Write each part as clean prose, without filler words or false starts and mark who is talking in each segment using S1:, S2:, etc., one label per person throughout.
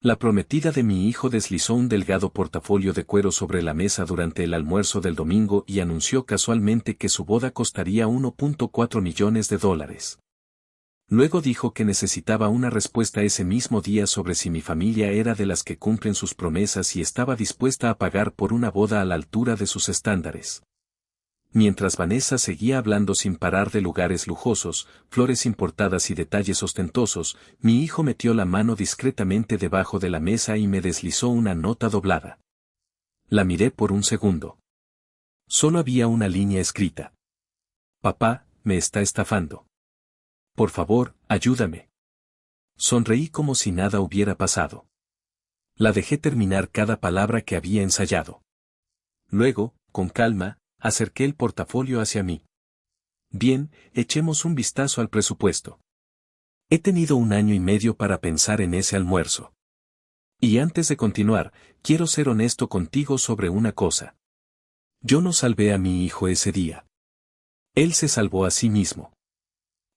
S1: La prometida de mi hijo deslizó un delgado portafolio de cuero sobre la mesa durante el almuerzo del domingo y anunció casualmente que su boda costaría 1.4 millones de dólares. Luego dijo que necesitaba una respuesta ese mismo día sobre si mi familia era de las que cumplen sus promesas y estaba dispuesta a pagar por una boda a la altura de sus estándares. Mientras Vanessa seguía hablando sin parar de lugares lujosos, flores importadas y detalles ostentosos, mi hijo metió la mano discretamente debajo de la mesa y me deslizó una nota doblada. La miré por un segundo. Solo había una línea escrita. Papá, me está estafando. Por favor, ayúdame. Sonreí como si nada hubiera pasado. La dejé terminar cada palabra que había ensayado. Luego, con calma, acerqué el portafolio hacia mí. Bien, echemos un vistazo al presupuesto. He tenido 1 año y medio para pensar en ese almuerzo. Y antes de continuar, quiero ser honesto contigo sobre una cosa. Yo no salvé a mi hijo ese día. Él se salvó a sí mismo.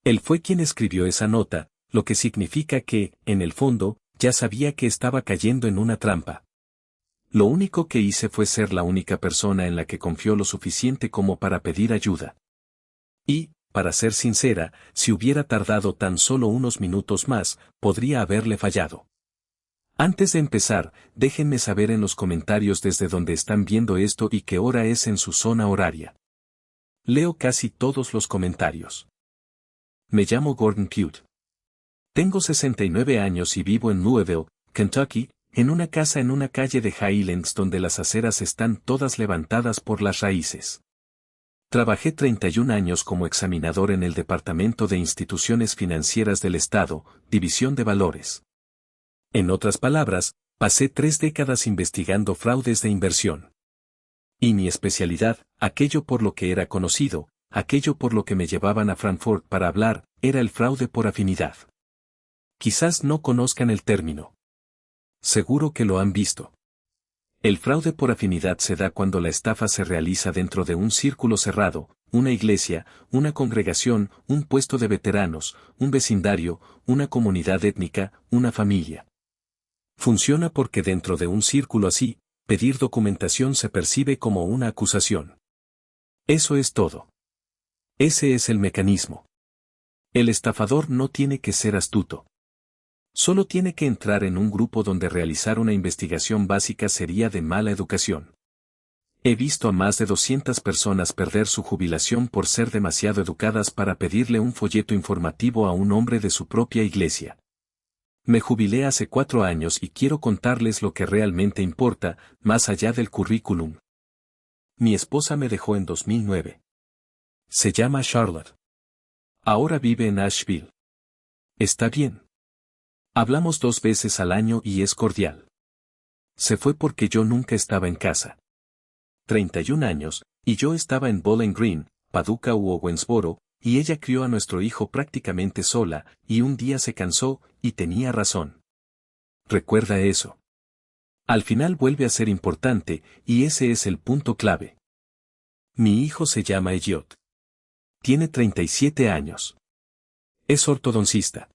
S1: Él fue quien escribió esa nota, lo que significa que, en el fondo, ya sabía que estaba cayendo en una trampa. Lo único que hice fue ser la única persona en la que confió lo suficiente como para pedir ayuda. Y, para ser sincera, si hubiera tardado tan solo unos minutos más, podría haberle fallado. Antes de empezar, déjenme saber en los comentarios desde donde están viendo esto y qué hora es en su zona horaria. Leo casi todos los comentarios. Me llamo Gordon Cute. Tengo 69 años y vivo en Louisville, Kentucky, en una casa en una calle de Highlands donde las aceras están todas levantadas por las raíces. Trabajé 31 años como examinador en el Departamento de Instituciones Financieras del Estado, División de Valores. En otras palabras, pasé 3 décadas investigando fraudes de inversión. Y mi especialidad, aquello por lo que era conocido, aquello por lo que me llevaban a Frankfurt para hablar, era el fraude por afinidad. Quizás no conozcan el término. Seguro que lo han visto. El fraude por afinidad se da cuando la estafa se realiza dentro de un círculo cerrado, una iglesia, una congregación, un puesto de veteranos, un vecindario, una comunidad étnica, una familia. Funciona porque dentro de un círculo así, pedir documentación se percibe como una acusación. Eso es todo. Ese es el mecanismo. El estafador no tiene que ser astuto. Solo tiene que entrar en un grupo donde realizar una investigación básica sería de mala educación. He visto a más de 200 personas perder su jubilación por ser demasiado educadas para pedirle un folleto informativo a un hombre de su propia iglesia. Me jubilé hace 4 años y quiero contarles lo que realmente importa, más allá del currículum. Mi esposa me dejó en 2009. Se llama Charlotte. Ahora vive en Asheville. Está bien. Hablamos 2 veces al año y es cordial. Se fue porque yo nunca estaba en casa. 31 años, y yo estaba en Bowling Green, Paducah u Owensboro, y ella crió a nuestro hijo prácticamente sola, y un día se cansó, y tenía razón. Recuerda eso. Al final vuelve a ser importante, y ese es el punto clave. Mi hijo se llama Elliot. Tiene 37 años. Es ortodoncista.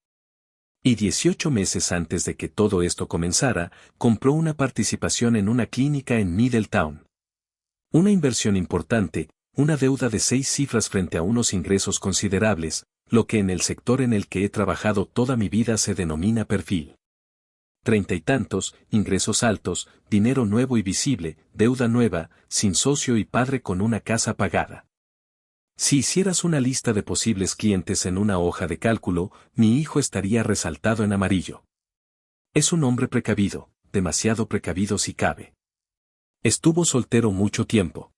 S1: Y 18 meses antes de que todo esto comenzara, compró una participación en una clínica en Middletown. Una inversión importante, una deuda de 6 cifras frente a unos ingresos considerables, lo que en el sector en el que he trabajado toda mi vida se denomina perfil. 30 y tantos, ingresos altos, dinero nuevo y visible, deuda nueva, sin socio y padre con una casa pagada. Si hicieras una lista de posibles clientes en una hoja de cálculo, mi hijo estaría resaltado en amarillo. Es un hombre precavido, demasiado precavido si cabe. Estuvo soltero mucho tiempo.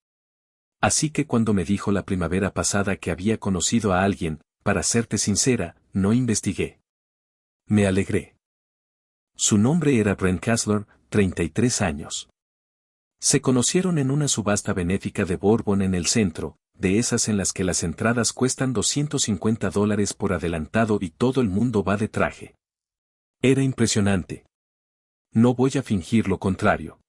S1: Así que cuando me dijo la primavera pasada que había conocido a alguien, para serte sincera, no investigué. Me alegré. Su nombre era Brent Kassler, 33 años. Se conocieron en una subasta benéfica de Bourbon en el centro, de esas en las que las entradas cuestan $250 por adelantado y todo el mundo va de traje. Era impresionante. No voy a fingir lo contrario.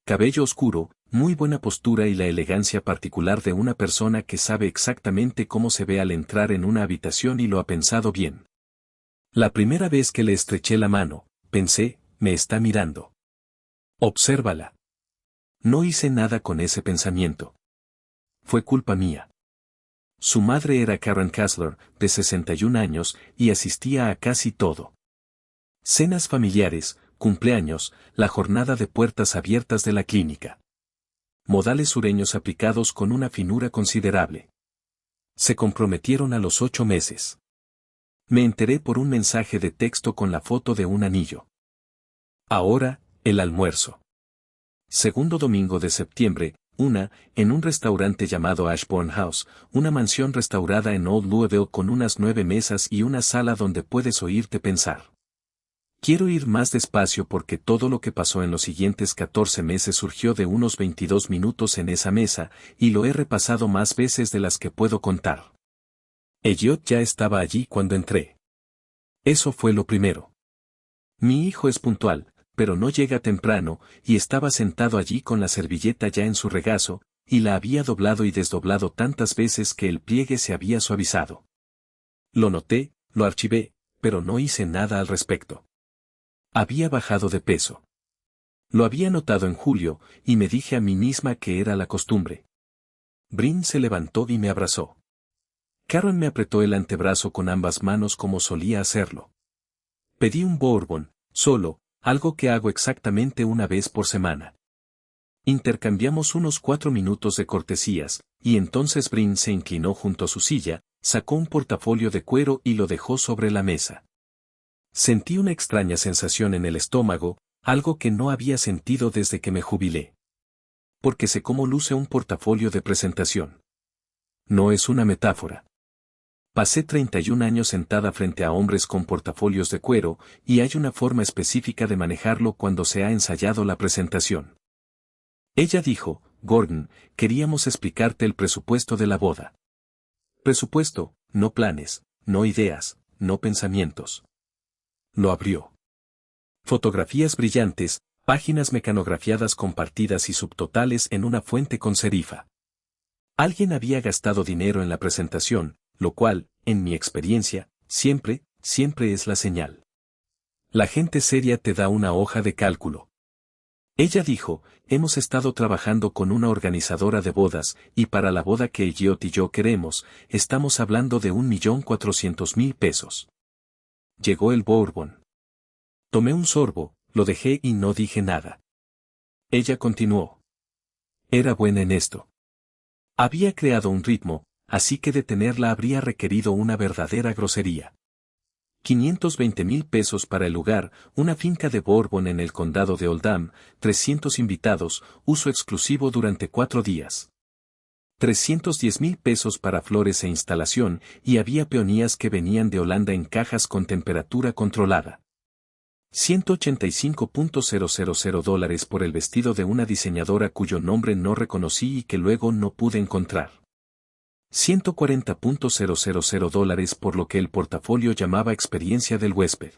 S1: Cabello oscuro, muy buena postura y la elegancia particular de una persona que sabe exactamente cómo se ve al entrar en una habitación y lo ha pensado bien. La primera vez que le estreché la mano, pensé, me está mirando. Obsérvala. No hice nada con ese pensamiento. Fue culpa mía. Su madre era Karen Kassler, de 61 años, y asistía a casi todo. Cenas familiares, cumpleaños, la jornada de puertas abiertas de la clínica. Modales sureños aplicados con una finura considerable. Se comprometieron a los 8 meses. Me enteré por un mensaje de texto con la foto de un anillo. Ahora, el almuerzo. Segundo domingo de septiembre, en un restaurante llamado Ashbourne House, una mansión restaurada en Old Louisville con unas 9 mesas y una sala donde puedes oírte pensar. Quiero ir más despacio porque todo lo que pasó en los siguientes 14 meses surgió de unos 22 minutos en esa mesa, y lo he repasado más veces de las que puedo contar. Elliot ya estaba allí cuando entré. Eso fue lo primero. Mi hijo es puntual, pero no llega temprano, y estaba sentado allí con la servilleta ya en su regazo, y la había doblado y desdoblado tantas veces que el pliegue se había suavizado. Lo noté, lo archivé, pero no hice nada al respecto. Había bajado de peso. Lo había notado en julio, y me dije a mí misma que era la costumbre. Bryn se levantó y me abrazó. Karen me apretó el antebrazo con ambas manos como solía hacerlo. Pedí un bourbon, solo, algo que hago exactamente una vez por semana. Intercambiamos unos 4 minutos de cortesías, y entonces Bryn se inclinó junto a su silla, sacó un portafolio de cuero y lo dejó sobre la mesa. Sentí una extraña sensación en el estómago, algo que no había sentido desde que me jubilé. Porque sé cómo luce un portafolio de presentación. No es una metáfora. Pasé 31 años sentada frente a hombres con portafolios de cuero, y hay una forma específica de manejarlo cuando se ha ensayado la presentación. Ella dijo, Gordon, queríamos explicarte el presupuesto de la boda. Presupuesto, no planes, no ideas, no pensamientos. Lo abrió. Fotografías brillantes, páginas mecanografiadas compartidas y subtotales en una fuente con serifa. Alguien había gastado dinero en la presentación, lo cual, en mi experiencia, siempre es la señal. La gente seria te da una hoja de cálculo. Ella dijo, hemos estado trabajando con una organizadora de bodas, y para la boda que Elliot y yo queremos, estamos hablando de 1.400.000 pesos. Llegó el bourbon. Tomé un sorbo, lo dejé y no dije nada. Ella continuó. Era buena en esto. Había creado un ritmo, así que detenerla habría requerido una verdadera grosería. 520.000 pesos para el lugar, una finca de Bourbon en el condado de Oldham, 300 invitados, uso exclusivo durante 4 días. 310.000 pesos para flores e instalación, y había peonías que venían de Holanda en cajas con temperatura controlada. $185.000 por el vestido de una diseñadora cuyo nombre no reconocí y que luego no pude encontrar. $140.000 por lo que el portafolio llamaba experiencia del huésped.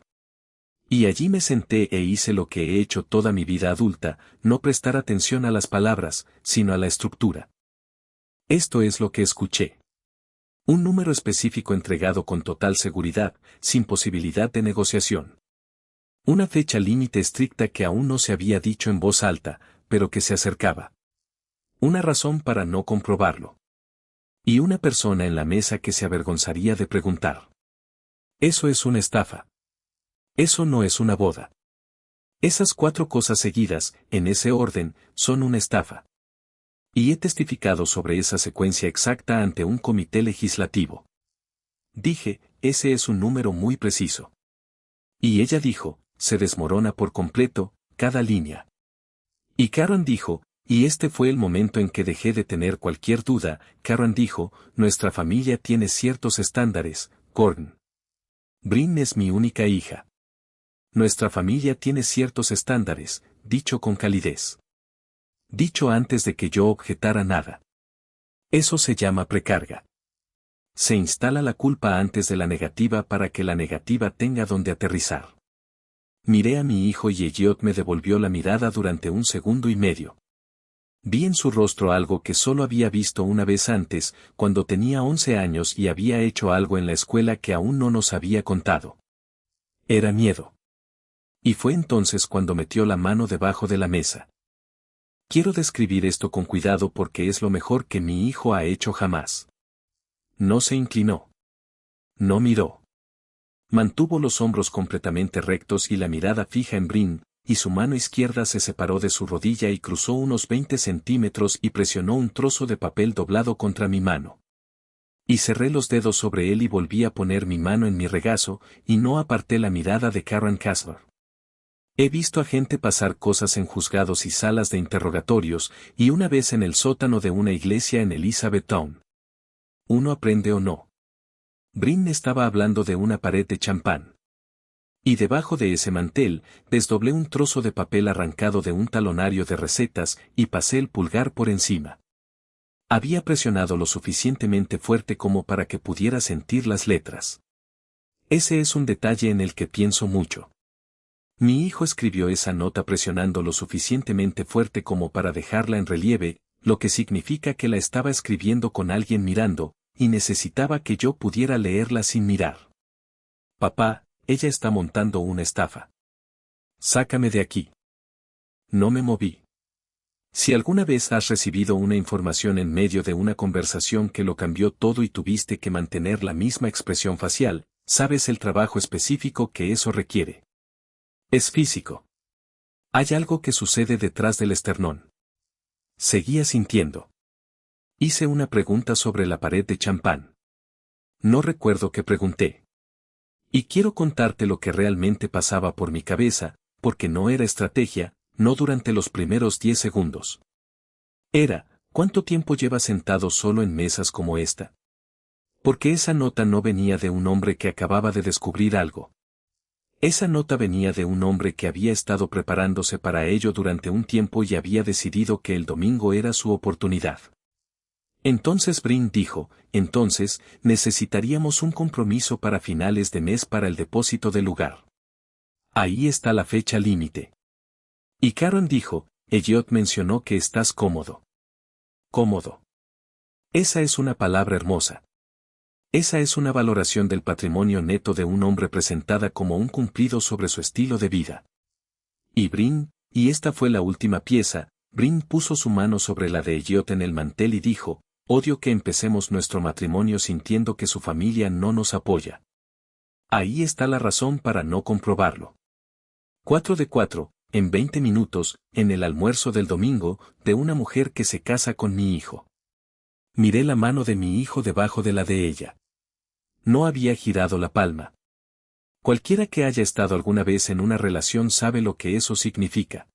S1: Y allí me senté e hice lo que he hecho toda mi vida adulta, no prestar atención a las palabras, sino a la estructura. Esto es lo que escuché. Un número específico entregado con total seguridad, sin posibilidad de negociación. Una fecha límite estricta que aún no se había dicho en voz alta, pero que se acercaba. Una razón para no comprobarlo. Y una persona en la mesa que se avergonzaría de preguntar. Eso es una estafa. Eso no es una boda. Esas 4 cosas seguidas, en ese orden, son una estafa. Y he testificado sobre esa secuencia exacta ante un comité legislativo. Dije, ese es un número muy preciso. Y ella dijo, se desmorona por completo, cada línea. Y Karen dijo, y este fue el momento en que dejé de tener cualquier duda, Karen dijo, nuestra familia tiene ciertos estándares, Gordon. Bryn es mi única hija. Nuestra familia tiene ciertos estándares, dicho con calidez. Dicho antes de que yo objetara nada. Eso se llama precarga. Se instala la culpa antes de la negativa para que la negativa tenga donde aterrizar. Miré a mi hijo y Elliot me devolvió la mirada durante 1 segundo y medio. Vi en su rostro algo que solo había visto una vez antes, cuando tenía 11 años y había hecho algo en la escuela que aún no nos había contado. Era miedo. Y fue entonces cuando metió la mano debajo de la mesa. Quiero describir esto con cuidado porque es lo mejor que mi hijo ha hecho jamás. No se inclinó. No miró. Mantuvo los hombros completamente rectos y la mirada fija en Brin, y su mano izquierda se separó de su rodilla y cruzó unos 20 centímetros y presionó un trozo de papel doblado contra mi mano. Y cerré los dedos sobre él y volví a poner mi mano en mi regazo, y no aparté la mirada de Karen Casper. He visto a gente pasar cosas en juzgados y salas de interrogatorios, y una vez en el sótano de una iglesia en Elizabethtown. ¿Uno aprende o no? Brin estaba hablando de una pared de champán. Y debajo de ese mantel, desdoblé un trozo de papel arrancado de un talonario de recetas y pasé el pulgar por encima. Había presionado lo suficientemente fuerte como para que pudiera sentir las letras. Ese es un detalle en el que pienso mucho. Mi hijo escribió esa nota presionando lo suficientemente fuerte como para dejarla en relieve, lo que significa que la estaba escribiendo con alguien mirando, y necesitaba que yo pudiera leerla sin mirar. Papá, ella está montando una estafa. Sácame de aquí. No me moví. Si alguna vez has recibido una información en medio de una conversación que lo cambió todo y tuviste que mantener la misma expresión facial, sabes el trabajo específico que eso requiere. Es físico. Hay algo que sucede detrás del esternón. Seguía sintiendo. Hice una pregunta sobre la pared de champán. No recuerdo qué pregunté. Y quiero contarte lo que realmente pasaba por mi cabeza, porque no era estrategia, no durante los primeros 10 segundos. Era, ¿cuánto tiempo llevas sentado solo en mesas como esta? Porque esa nota no venía de un hombre que acababa de descubrir algo. Esa nota venía de un hombre que había estado preparándose para ello durante un tiempo y había decidido que el domingo era su oportunidad. Entonces Brin dijo, entonces, necesitaríamos un compromiso para finales de mes para el depósito del lugar. Ahí está la fecha límite. Y Karen dijo, Elliot mencionó que estás cómodo. Cómodo. Esa es una palabra hermosa. Esa es una valoración del patrimonio neto de un hombre presentada como un cumplido sobre su estilo de vida. Y Brin, y esta fue la última pieza, Brin puso su mano sobre la de Elliot en el mantel y dijo, odio que empecemos nuestro matrimonio sintiendo que su familia no nos apoya. Ahí está la razón para no comprobarlo. 4 de 4, en 20 minutos, en el almuerzo del domingo, de una mujer que se casa con mi hijo. Miré la mano de mi hijo debajo de la de ella. No había girado la palma. Cualquiera que haya estado alguna vez en una relación sabe lo que eso significa.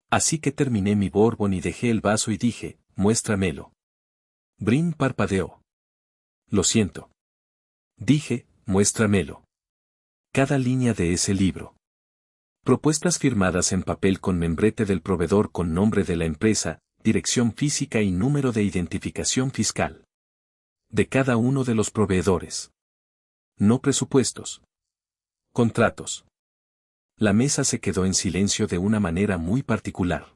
S1: Así que terminé mi bourbon y dejé el vaso y dije, muéstramelo. Brin parpadeó. Lo siento. Dije, muéstramelo. Cada línea de ese libro. Propuestas firmadas en papel con membrete del proveedor con nombre de la empresa, dirección física y número de identificación fiscal. De cada uno de los proveedores. No presupuestos. Contratos. La mesa se quedó en silencio de una manera muy particular.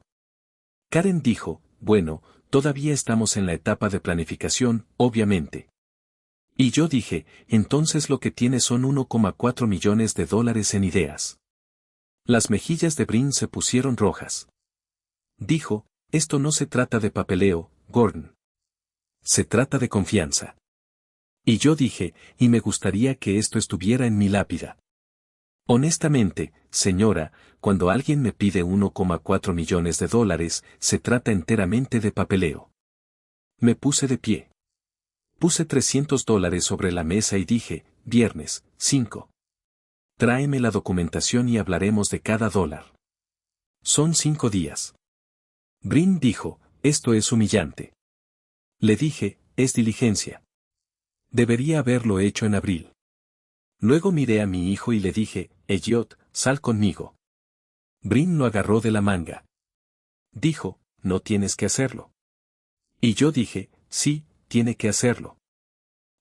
S1: Karen dijo, bueno, todavía estamos en la etapa de planificación, obviamente. Y yo dije, entonces lo que tiene son 1,4 millones de dólares en ideas. Las mejillas de Brin se pusieron rojas. Dijo, esto no se trata de papeleo, Gordon. Se trata de confianza. Y yo dije, y me gustaría que esto estuviera en mi lápida. Honestamente, señora, cuando alguien me pide 1,4 millones de dólares, se trata enteramente de papeleo. Me puse de pie. Puse $300 sobre la mesa y dije, viernes, 5. Tráeme la documentación y hablaremos de cada dólar. Son 5 días. Brin dijo, esto es humillante. Le dije, es diligencia. Debería haberlo hecho en abril. Luego miré a mi hijo y le dije, Elliot, sal conmigo. Brin lo agarró de la manga. Dijo, no tienes que hacerlo. Y yo dije, sí, tiene que hacerlo.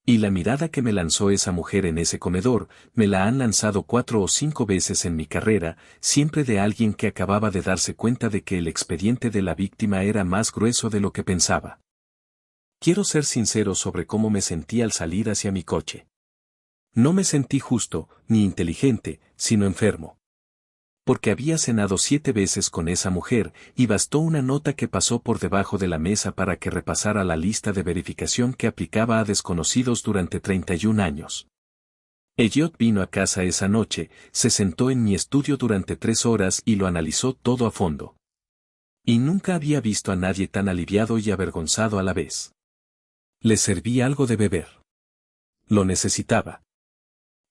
S1: Y la mirada que me lanzó esa mujer en ese comedor, me la han lanzado 4 o 5 veces en mi carrera, siempre de alguien que acababa de darse cuenta de que el expediente de la víctima era más grueso de lo que pensaba. Quiero ser sincero sobre cómo me sentí al salir hacia mi coche. No me sentí justo, ni inteligente, sino enfermo. Porque había cenado 7 veces con esa mujer, y bastó una nota que pasó por debajo de la mesa para que repasara la lista de verificación que aplicaba a desconocidos durante 31 años. Elliot vino a casa esa noche, se sentó en mi estudio durante 3 horas y lo analizó todo a fondo. Y nunca había visto a nadie tan aliviado y avergonzado a la vez. Le serví algo de beber. Lo necesitaba.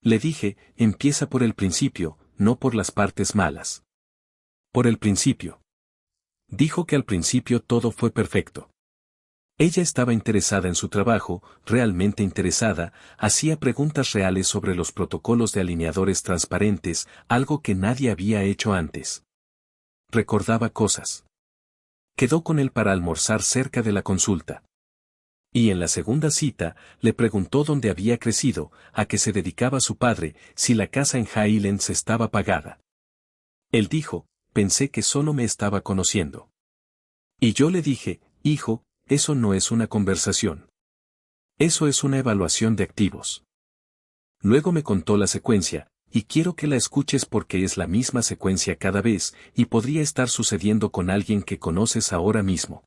S1: Le dije, empieza por el principio, no por las partes malas. Por el principio. Dijo que al principio todo fue perfecto. Ella estaba interesada en su trabajo, realmente interesada, hacía preguntas reales sobre los protocolos de alineadores transparentes, algo que nadie había hecho antes. Recordaba cosas. Quedó con él para almorzar cerca de la consulta. Y en la segunda cita, le preguntó dónde había crecido, a qué se dedicaba su padre, si la casa en Highlands estaba pagada. Él dijo, pensé que solo me estaba conociendo. Y yo le dije, hijo, eso no es una conversación. Eso es una evaluación de activos. Luego me contó la secuencia, y quiero que la escuches porque es la misma secuencia cada vez, y podría estar sucediendo con alguien que conoces ahora mismo.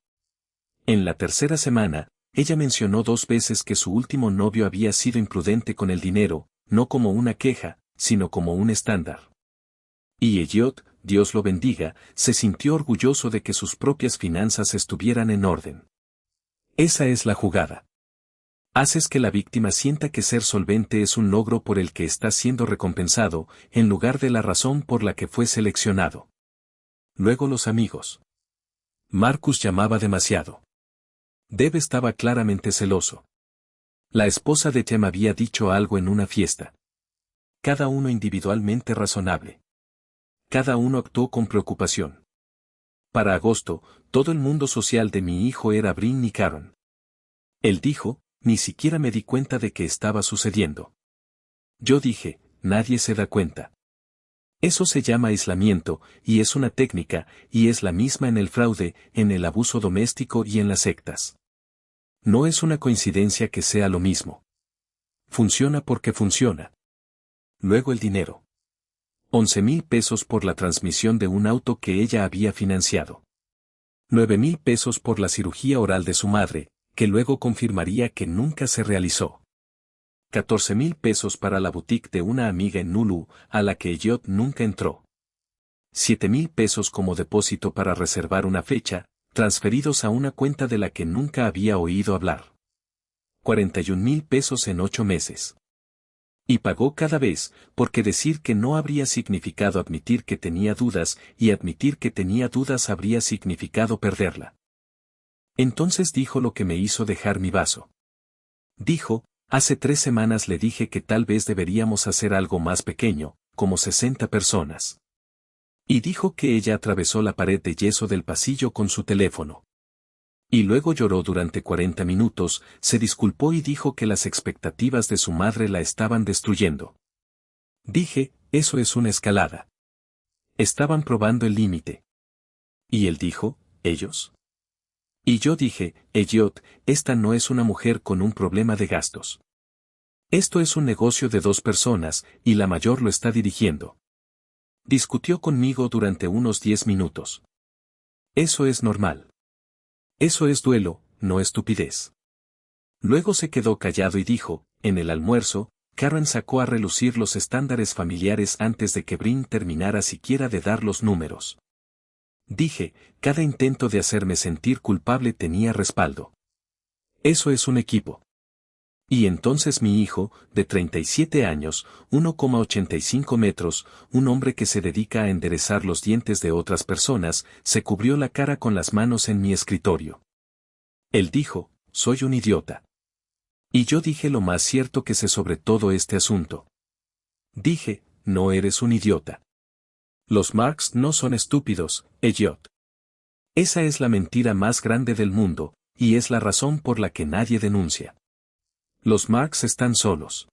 S1: En la tercera semana, ella mencionó 2 veces que su último novio había sido imprudente con el dinero, no como una queja, sino como un estándar. Y Elliot, Dios lo bendiga, se sintió orgulloso de que sus propias finanzas estuvieran en orden. Esa es la jugada. Haces que la víctima sienta que ser solvente es un logro por el que está siendo recompensado, en lugar de la razón por la que fue seleccionado. Luego los amigos. Marcus llamaba demasiado. Deb estaba claramente celoso. La esposa de Tim había dicho algo en una fiesta. Cada uno individualmente razonable. Cada uno actuó con preocupación. Para agosto, todo el mundo social de mi hijo era Bryn y Karen. Él dijo, ni siquiera me di cuenta de que estaba sucediendo. Yo dije, nadie se da cuenta. Eso se llama aislamiento, y es una técnica, y es la misma en el fraude, en el abuso doméstico y en las sectas. No es una coincidencia que sea lo mismo. Funciona porque funciona. Luego el dinero. 11,000 pesos por la transmisión de un auto que ella había financiado. 9,000 pesos por la cirugía oral de su madre, que luego confirmaría que nunca se realizó. 14,000 pesos para la boutique de una amiga en Nulu, a la que Elliot nunca entró. 7,000 pesos como depósito para reservar una fecha, transferidos a una cuenta de la que nunca había oído hablar. 41,000 pesos en 8 meses. Y pagó cada vez, porque decir que no habría significado admitir que tenía dudas, y admitir que tenía dudas habría significado perderla. Entonces dijo lo que me hizo dejar mi vaso. Dijo, hace 3 semanas le dije que tal vez deberíamos hacer algo más pequeño, como 60 personas. Y dijo que ella atravesó la pared de yeso del pasillo con su teléfono. Y luego lloró durante 40 minutos, se disculpó y dijo que las expectativas de su madre la estaban destruyendo. Dije, eso es una escalada. Estaban probando el límite. Y él dijo, ¿ellos? Y yo dije, Elliot, esta no es una mujer con un problema de gastos. Esto es un negocio de 2 personas, y la mayor lo está dirigiendo. Discutió conmigo durante unos 10 minutos. Eso es normal. Eso es duelo, no estupidez. Luego se quedó callado y dijo, en el almuerzo, Karen sacó a relucir los estándares familiares antes de que Bryn terminara siquiera de dar los números. Dije, cada intento de hacerme sentir culpable tenía respaldo. Eso es un equipo. Y entonces mi hijo, de 37 años, 1,85 metros, un hombre que se dedica a enderezar los dientes de otras personas, se cubrió la cara con las manos en mi escritorio. Él dijo, soy un idiota. Y yo dije lo más cierto que sé sobre todo este asunto. Dije, no eres un idiota. Los Marx no son estúpidos, Elliot. Esa es la mentira más grande del mundo, y es la razón por la que nadie denuncia. Los Marx están solos.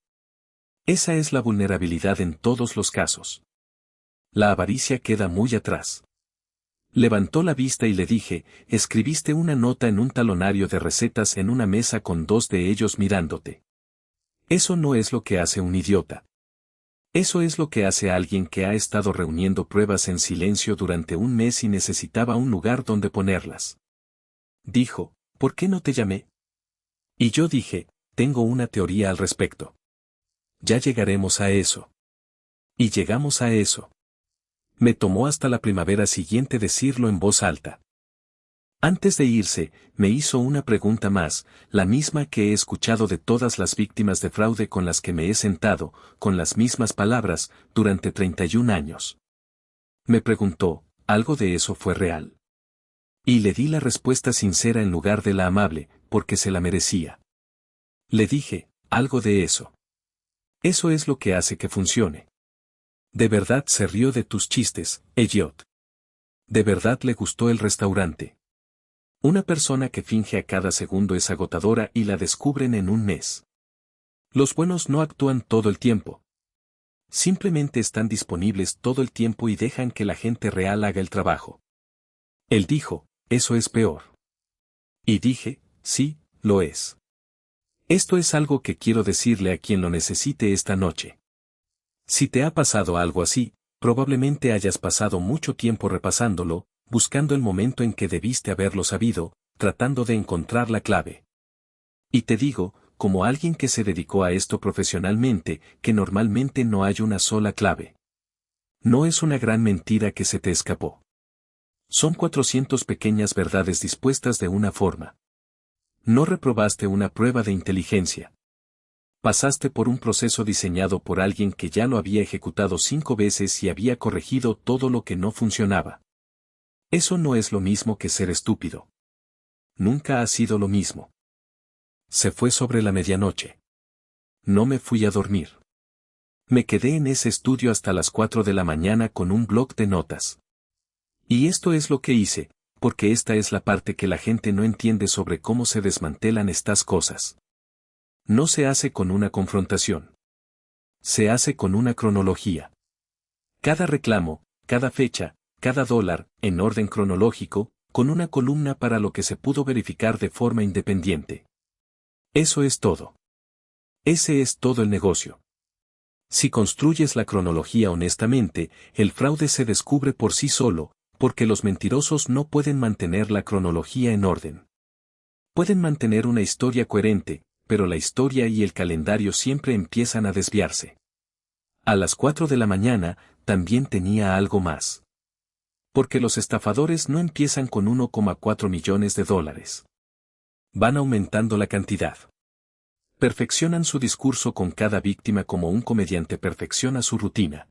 S1: Esa es la vulnerabilidad en todos los casos. La avaricia queda muy atrás. Levantó la vista y le dije, escribiste una nota en un talonario de recetas en una mesa con 2 de ellos mirándote. Eso no es lo que hace un idiota. Eso es lo que hace alguien que ha estado reuniendo pruebas en silencio durante un mes y necesitaba un lugar donde ponerlas. Dijo, ¿por qué no te llamé? Y yo dije, tengo una teoría al respecto. Ya llegaremos a eso. Y llegamos a eso. Me tomó hasta la primavera siguiente decirlo en voz alta. Antes de irse, me hizo una pregunta más, la misma que he escuchado de todas las víctimas de fraude con las que me he sentado, con las mismas palabras, durante 31 años. Me preguntó, ¿algo de eso fue real? Y le di la respuesta sincera en lugar de la amable, porque se la merecía. Le dije, algo de eso. Eso es lo que hace que funcione. De verdad se rió de tus chistes, Elliot. De verdad le gustó el restaurante. Una persona que finge a cada segundo es agotadora y la descubren en un mes. Los buenos no actúan todo el tiempo. Simplemente están disponibles todo el tiempo y dejan que la gente real haga el trabajo. Él dijo, eso es peor. Y dije, sí, lo es. Esto es algo que quiero decirle a quien lo necesite esta noche. Si te ha pasado algo así, probablemente hayas pasado mucho tiempo repasándolo, buscando el momento en que debiste haberlo sabido, tratando de encontrar la clave. Y te digo, como alguien que se dedicó a esto profesionalmente, que normalmente no hay una sola clave. No es una gran mentira que se te escapó. Son 400 pequeñas verdades dispuestas de una forma. No reprobaste una prueba de inteligencia. Pasaste por un proceso diseñado por alguien que ya lo había ejecutado 5 veces y había corregido todo lo que no funcionaba. Eso no es lo mismo que ser estúpido. Nunca ha sido lo mismo. Se fue sobre la medianoche. No me fui a dormir. Me quedé en ese estudio hasta las 4 de la mañana con un bloc de notas. Y esto es lo que hice, porque esta es la parte que la gente no entiende sobre cómo se desmantelan estas cosas. No se hace con una confrontación. Se hace con una cronología. Cada reclamo, cada fecha, cada dólar, en orden cronológico, con una columna para lo que se pudo verificar de forma independiente. Eso es todo. Ese es todo el negocio. Si construyes la cronología honestamente, el fraude se descubre por sí solo, porque los mentirosos no pueden mantener la cronología en orden. Pueden mantener una historia coherente, pero la historia y el calendario siempre empiezan a desviarse. A las 4 de la mañana, también tenía algo más. Porque los estafadores no empiezan con 1,4 millones de dólares. Van aumentando la cantidad. Perfeccionan su discurso con cada víctima como un comediante perfecciona su rutina.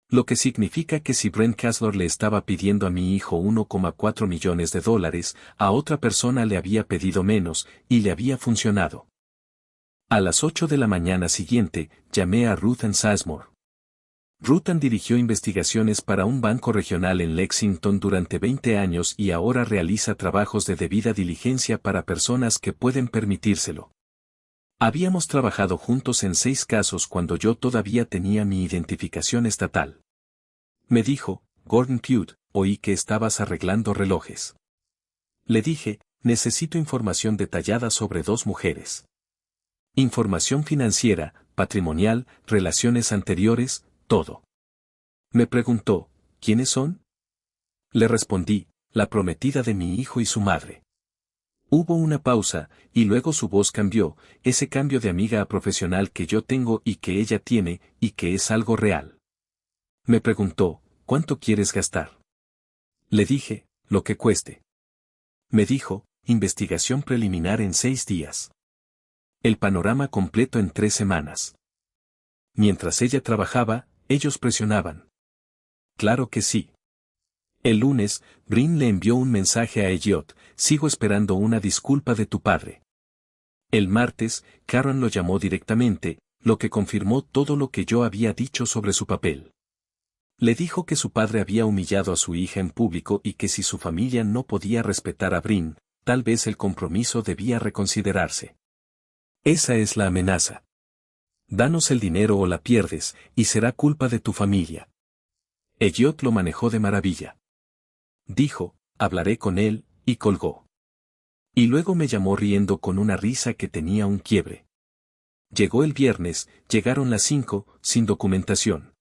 S1: Lo que significa que si Brent Casler le estaba pidiendo a mi hijo 1,4 millones de dólares, a otra persona le había pedido menos, y le había funcionado. A las 8 de la mañana siguiente, llamé a Ruth Ann Sizemore. Ruth Ann dirigió investigaciones para un banco regional en Lexington durante 20 años y ahora realiza trabajos de debida diligencia para personas que pueden permitírselo. Habíamos trabajado juntos en 6 casos cuando yo todavía tenía mi identificación estatal. Me dijo, Gordon Pute, oí que estabas arreglando relojes. Le dije, necesito información detallada sobre 2 mujeres. Información financiera, patrimonial, relaciones anteriores, todo. Me preguntó, ¿quiénes son? Le respondí, la prometida de mi hijo y su madre. Hubo una pausa, y luego su voz cambió, ese cambio de amiga a profesional que yo tengo y que ella tiene, y que es algo real. Me preguntó, ¿cuánto quieres gastar? Le dije, lo que cueste. Me dijo, investigación preliminar en 6 días. El panorama completo en 3 semanas. Mientras ella trabajaba, ellos presionaban. Claro que sí. El lunes, Brin le envió un mensaje a Elliot, sigo esperando una disculpa de tu padre. El martes, Karen lo llamó directamente, lo que confirmó todo lo que yo había dicho sobre su papel. Le dijo que su padre había humillado a su hija en público y que si su familia no podía respetar a Brin, tal vez el compromiso debía reconsiderarse. Esa es la amenaza. Danos el dinero o la pierdes, y será culpa de tu familia. Elliot lo manejó de maravilla. Dijo, hablaré con él, y colgó. Y luego me llamó riendo con una risa que tenía un quiebre. Llegó el viernes, llegaron las 5, sin documentación.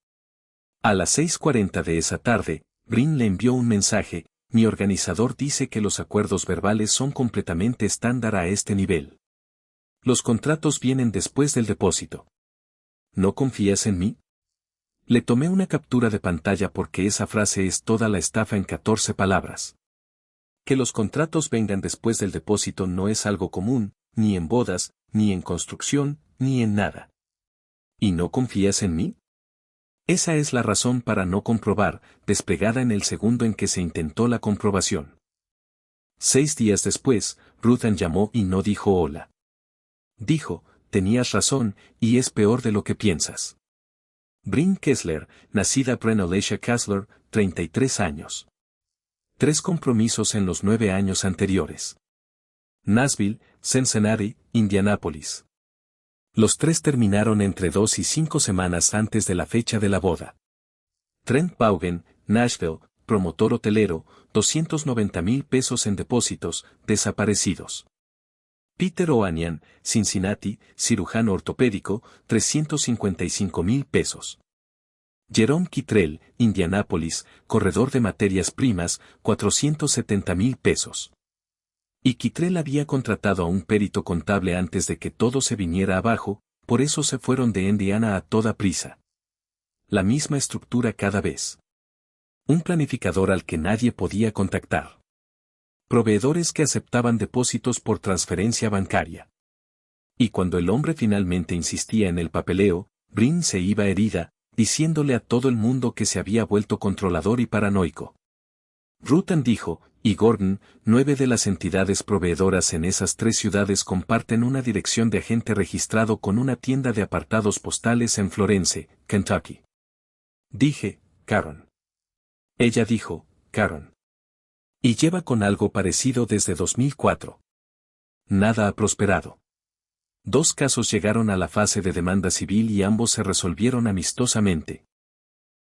S1: A las 6:40 de esa tarde, Brin le envió un mensaje: mi organizador dice que los acuerdos verbales son completamente estándar a este nivel. Los contratos vienen después del depósito. ¿No confías en mí? Le tomé una captura de pantalla porque esa frase es toda la estafa en 14 palabras. Que los contratos vengan después del depósito no es algo común, ni en bodas, ni en construcción, ni en nada. ¿Y no confías en mí? Esa es la razón para no comprobar, desplegada en el segundo en que se intentó la comprobación. 6 días después, Ruthan llamó y no dijo hola. Dijo: tenías razón, y es peor de lo que piensas. Brin Kessler, nacida Bren Alicia Kessler, 33 años. 3 compromisos en los 9 años anteriores. Nashville, Cincinnati, Indianápolis. Los 3 terminaron entre 2 y 5 semanas antes de la fecha de la boda. Trent Vaughan, Nashville, promotor hotelero, 290,000 pesos en depósitos, desaparecidos. Peter Oanian, Cincinnati, cirujano ortopédico, 355,000 pesos. Jerome Kittrell, Indianápolis, corredor de materias primas, 470,000 pesos. Y Kittrell había contratado a un perito contable antes de que todo se viniera abajo, por eso se fueron de Indiana a toda prisa. La misma estructura cada vez. Un planificador al que nadie podía contactar. Proveedores que aceptaban depósitos por transferencia bancaria. Y cuando el hombre finalmente insistía en el papeleo, Brin se iba herida, diciéndole a todo el mundo que se había vuelto controlador y paranoico. Ruthan dijo: y Gordon, 9 de las entidades proveedoras en esas 3 ciudades comparten una dirección de agente registrado con una tienda de apartados postales en Florence, Kentucky. Dije: Caron. Ella dijo: Caron. Y lleva con algo parecido desde 2004. Nada ha prosperado. 2 casos llegaron a la fase de demanda civil y ambos se resolvieron amistosamente.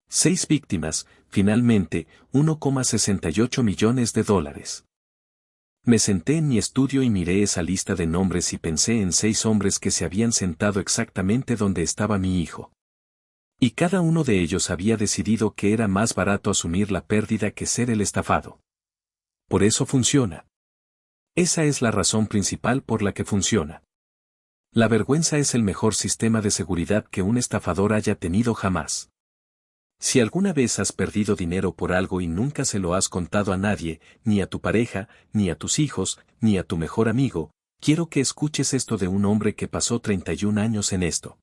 S1: 6 víctimas, finalmente, 1,68 millones de dólares. Me senté en mi estudio y miré esa lista de nombres y pensé en 6 hombres que se habían sentado exactamente donde estaba mi hijo. Y cada uno de ellos había decidido que era más barato asumir la pérdida que ser el estafado. Por eso funciona. Esa es la razón principal por la que funciona. La vergüenza es el mejor sistema de seguridad que un estafador haya tenido jamás. Si alguna vez has perdido dinero por algo y nunca se lo has contado a nadie, ni a tu pareja, ni a tus hijos, ni a tu mejor amigo, quiero que escuches esto de un hombre que pasó 31 años en esto.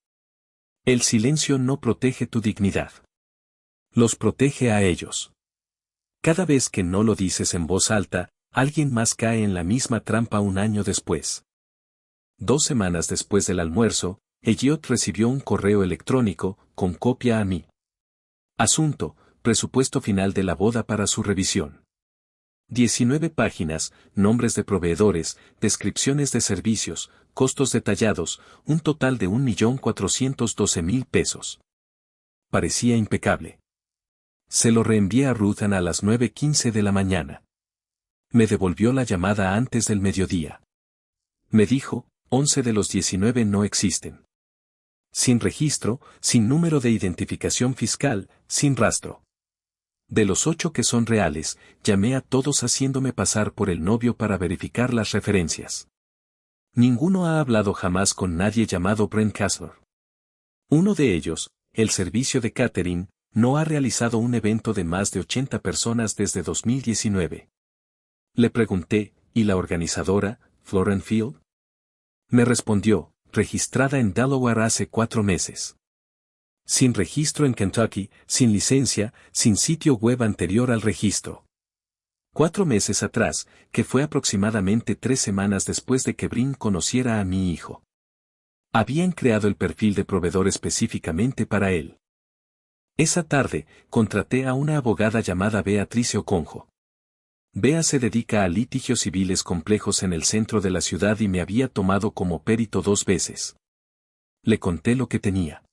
S1: El silencio no protege tu dignidad. Los protege a ellos. Cada vez que no lo dices en voz alta, alguien más cae en la misma trampa un año después. 2 semanas después del almuerzo, Elliot recibió un correo electrónico, con copia a mí. Asunto: presupuesto final de la boda para su revisión. 19 páginas, nombres de proveedores, descripciones de servicios, costos detallados, un total de 1,412,000 pesos. Parecía impecable. Se lo reenvié a Ruthan a las 9:15 de la mañana. Me devolvió la llamada antes del mediodía. Me dijo: 11 de los 19 no existen. Sin registro, sin número de identificación fiscal, sin rastro. De los 8 que son reales, llamé a todos haciéndome pasar por el novio para verificar las referencias. Ninguno ha hablado jamás con nadie llamado Brent Kessler. Uno de ellos, el servicio de catering, no ha realizado un evento de más de 80 personas desde 2019. Le pregunté: ¿y la organizadora, Florent Field? Me respondió: registrada en Delaware hace 4 meses. Sin registro en Kentucky, sin licencia, sin sitio web anterior al registro. 4 meses atrás, que fue aproximadamente 3 semanas después de que Brin conociera a mi hijo. Habían creado el perfil de proveedor específicamente para él. Esa tarde, contraté a una abogada llamada Beatrice Oconjo. Bea se dedica a litigios civiles complejos en el centro de la ciudad y me había tomado como perito 2 veces. Le conté lo que tenía.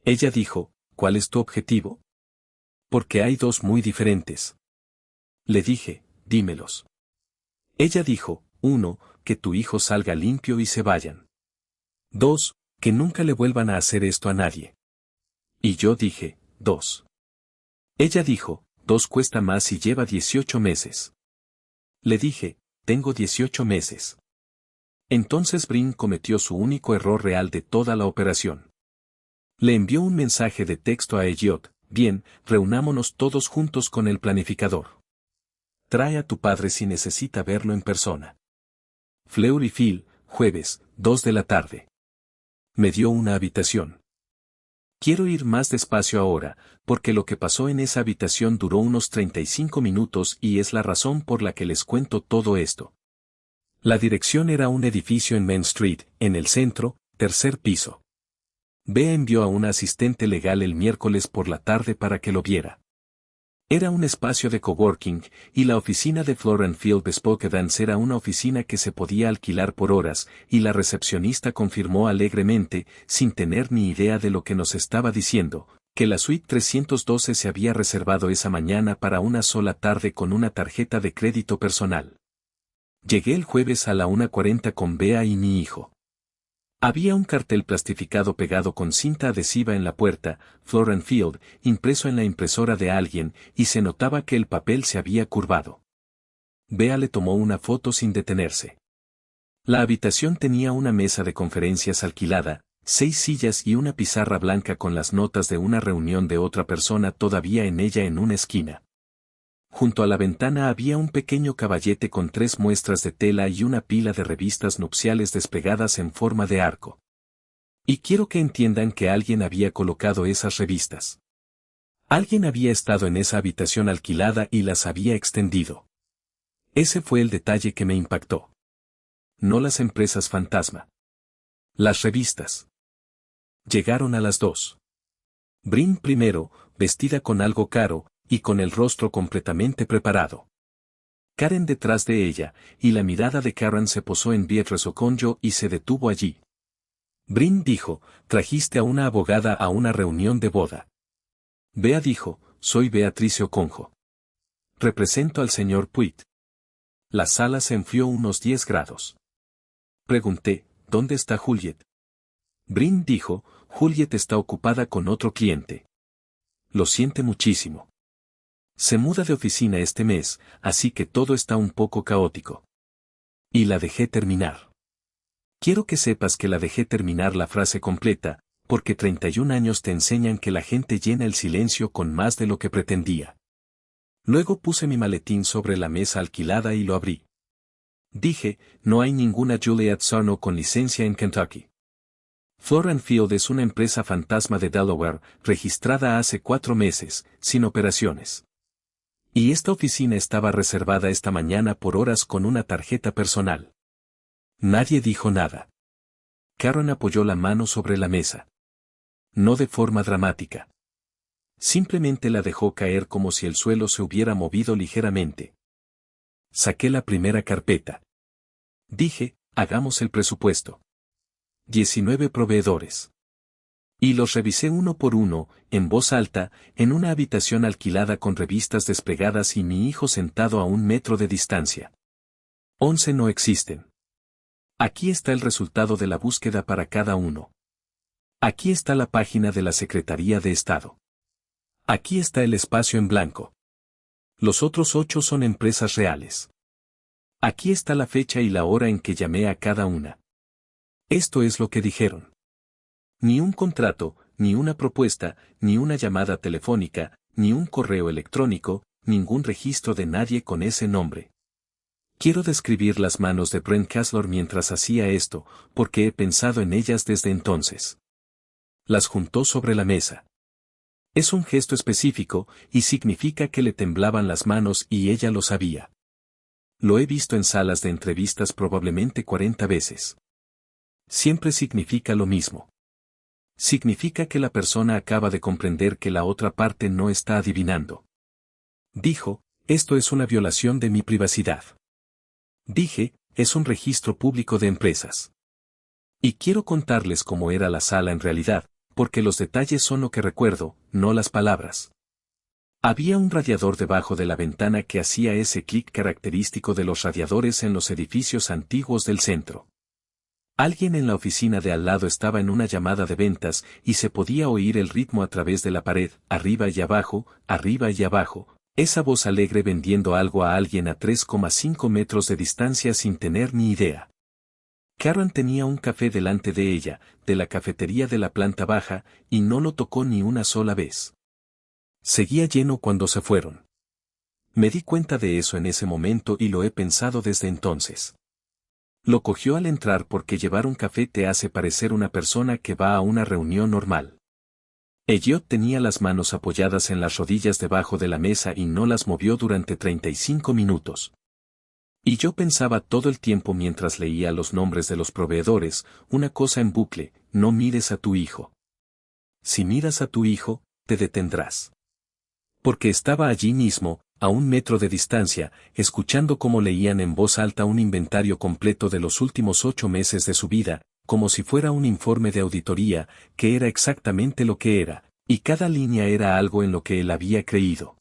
S1: Ella dijo: ¿cuál es tu objetivo? Porque hay 2 muy diferentes. Le dije: dímelos. Ella dijo: 1, que tu hijo salga limpio y se vayan. 2, Que nunca le vuelvan a hacer esto a nadie. Y yo dije, 2. Ella dijo, 2 cuesta más y lleva 18 meses. Le dije, tengo 18 meses. Entonces Brin cometió su único error real de toda la operación. Le envió un mensaje de texto a Elliot, bien, reunámonos todos juntos con el planificador. Trae a tu padre si necesita verlo en persona. Fleur y Phil, jueves, 2 de la tarde. Me dio una habitación. Quiero ir más despacio ahora, porque lo que pasó en esa habitación duró unos 35 minutos y es la razón por la que les cuento todo esto. La dirección era un edificio en Main Street, en el centro, 3er piso. Bea envió a una asistente legal el miércoles por la tarde para que lo viera. Era un espacio de coworking, y la oficina de Floor & Field Bespoke Dance era una oficina que se podía alquilar por horas, y la recepcionista confirmó alegremente, sin tener ni idea de lo que nos estaba diciendo, que la suite 312 se había reservado esa mañana para una sola tarde con una tarjeta de crédito personal. Llegué el jueves a la 1:40 con Bea y mi hijo. Había un cartel plastificado pegado con cinta adhesiva en la puerta, Floor & Field, impreso en la impresora de alguien, y se notaba que el papel se había curvado. Bea le tomó una foto sin detenerse. La habitación tenía una mesa de conferencias alquilada, 6 sillas y una pizarra blanca con las notas de una reunión de otra persona todavía en ella en una esquina. Junto a la ventana había un pequeño caballete con 3 muestras de tela y una pila de revistas nupciales despegadas en forma de arco. Y quiero que entiendan que alguien había colocado esas revistas. Alguien había estado en esa habitación alquilada y las había extendido. Ese fue el detalle que me impactó. No las empresas fantasma. Las revistas. Llegaron a las 2. Brin primero, vestida con algo caro, y con el rostro completamente preparado. Karen detrás de ella, y la mirada de Karen se posó en Beatrice Okonjo y se detuvo allí. Brin dijo, trajiste a una abogada a una reunión de boda. Bea dijo, soy Beatrice Okonjo. Represento al señor Puit. La sala se enfrió unos 10 grados. Pregunté, ¿dónde está Juliet? Brin dijo, Juliet está ocupada con otro cliente. Lo siente muchísimo. Se muda de oficina este mes, así que todo está un poco caótico. Y la dejé terminar. Quiero que sepas que la dejé terminar la frase completa, porque 31 años te enseñan que la gente llena el silencio con más de lo que pretendía. Luego puse mi maletín sobre la mesa alquilada y lo abrí. Dije, no hay ninguna Juliet Sarno con licencia en Kentucky. Floor & Field es una empresa fantasma de Delaware, registrada hace 4 meses, sin operaciones. Y esta oficina estaba reservada esta mañana por horas con una tarjeta personal. Nadie dijo nada. Karen apoyó la mano sobre la mesa. No de forma dramática. Simplemente la dejó caer como si el suelo se hubiera movido ligeramente. Saqué la primera carpeta. Dije, hagamos el presupuesto. 19 proveedores. Y los revisé uno por uno, en voz alta, en una habitación alquilada con revistas desplegadas y mi hijo sentado a 1 metro de distancia. 11 no existen. Aquí está el resultado de la búsqueda para cada uno. Aquí está la página de la Secretaría de Estado. Aquí está el espacio en blanco. Los otros 8 son empresas reales. Aquí está la fecha y la hora en que llamé a cada una. Esto es lo que dijeron. Ni un contrato, ni una propuesta, ni una llamada telefónica, ni un correo electrónico, ningún registro de nadie con ese nombre. Quiero describir las manos de Brent Caslor mientras hacía esto, porque he pensado en ellas desde entonces. Las juntó sobre la mesa. Es un gesto específico, y significa que le temblaban las manos y ella lo sabía. Lo he visto en salas de entrevistas probablemente 40 veces. Siempre significa lo mismo. Significa que la persona acaba de comprender que la otra parte no está adivinando. Dijo, esto es una violación de mi privacidad. Dije, es un registro público de empresas. Y quiero contarles cómo era la sala en realidad, porque los detalles son lo que recuerdo, no las palabras. Había un radiador debajo de la ventana que hacía ese clic característico de los radiadores en los edificios antiguos del centro. Alguien en la oficina de al lado estaba en una llamada de ventas y se podía oír el ritmo a través de la pared, arriba y abajo, esa voz alegre vendiendo algo a alguien a 3,5 metros de distancia sin tener ni idea. Karen tenía un café delante de ella, de la cafetería de la planta baja, y no lo tocó ni una sola vez. Seguía lleno cuando se fueron. Me di cuenta de eso en ese momento y lo he pensado desde entonces. Lo cogió al entrar porque llevar un café te hace parecer una persona que va a una reunión normal. Elliot tenía las manos apoyadas en las rodillas debajo de la mesa y no las movió durante 35 minutos. Y yo pensaba todo el tiempo mientras leía los nombres de los proveedores, una cosa en bucle: no mires a tu hijo. Si miras a tu hijo, te detendrás. Porque estaba allí mismo, a 1 metro de distancia, escuchando cómo leían en voz alta un inventario completo de los últimos 8 meses de su vida, como si fuera un informe de auditoría, que era exactamente lo que era, y cada línea era algo en lo que él había creído.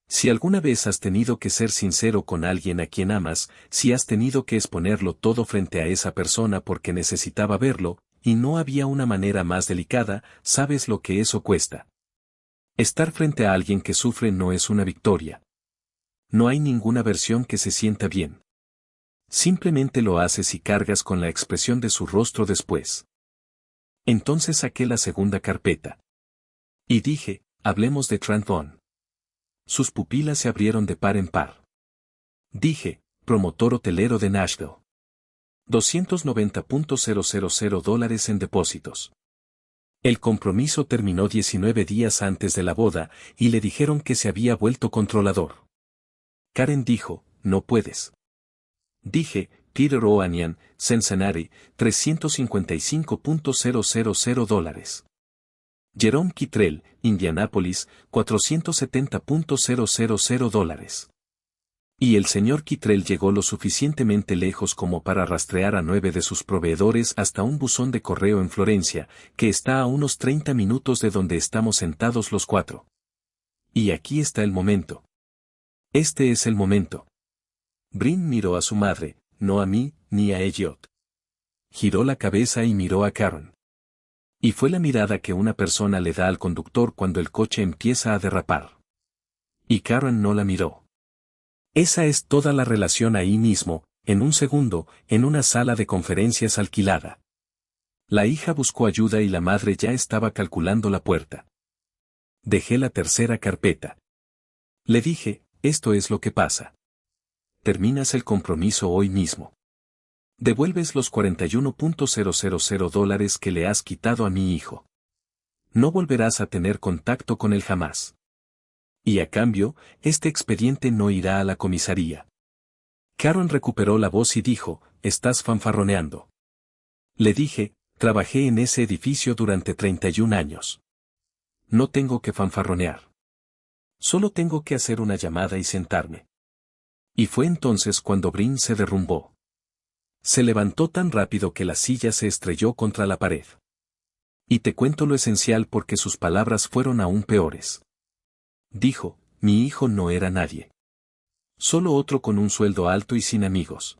S1: Si alguna vez has tenido que ser sincero con alguien a quien amas, si has tenido que exponerlo todo frente a esa persona porque necesitaba verlo, y no había una manera más delicada, sabes lo que eso cuesta. Estar frente a alguien que sufre no es una victoria. No hay ninguna versión que se sienta bien. Simplemente lo haces y cargas con la expresión de su rostro después. Entonces saqué la segunda carpeta. Y dije, hablemos de Trent Bond. Sus pupilas se abrieron de par en par. Dije, promotor hotelero de Nashville. $290,000 en depósitos. El compromiso terminó 19 días antes de la boda, y le dijeron que se había vuelto controlador. Karen dijo, no puedes. Dije, Peter O'Anian, Cincinnati, $355,000. Jerome Kittrell, Indianápolis, $470,000. Y el señor Kittrell llegó lo suficientemente lejos como para rastrear a 9 de sus proveedores hasta un buzón de correo en Florencia, que está a unos 30 minutos de donde estamos sentados los 4. Y aquí está el momento. Este es el momento. Brin miró a su madre, no a mí, ni a Elliot. Giró la cabeza y miró a Karen. Y fue la mirada que una persona le da al conductor cuando el coche empieza a derrapar. Y Karen no la miró. Esa es toda la relación ahí mismo, en un segundo, en una sala de conferencias alquilada. La hija buscó ayuda y la madre ya estaba calculando la puerta. Dejé la tercera carpeta. Le dije, esto es lo que pasa. Terminas el compromiso hoy mismo. Devuelves los $41,000 que le has quitado a mi hijo. No volverás a tener contacto con él jamás. Y a cambio, este expediente no irá a la comisaría. Karen recuperó la voz y dijo, estás fanfarroneando. Le dije, trabajé en ese edificio durante 31 años. No tengo que fanfarronear. Solo tengo que hacer una llamada y sentarme. Y fue entonces cuando Brin se derrumbó. Se levantó tan rápido que la silla se estrelló contra la pared. Y te cuento lo esencial porque sus palabras fueron aún peores. Dijo, mi hijo no era nadie. Solo otro con un sueldo alto y sin amigos.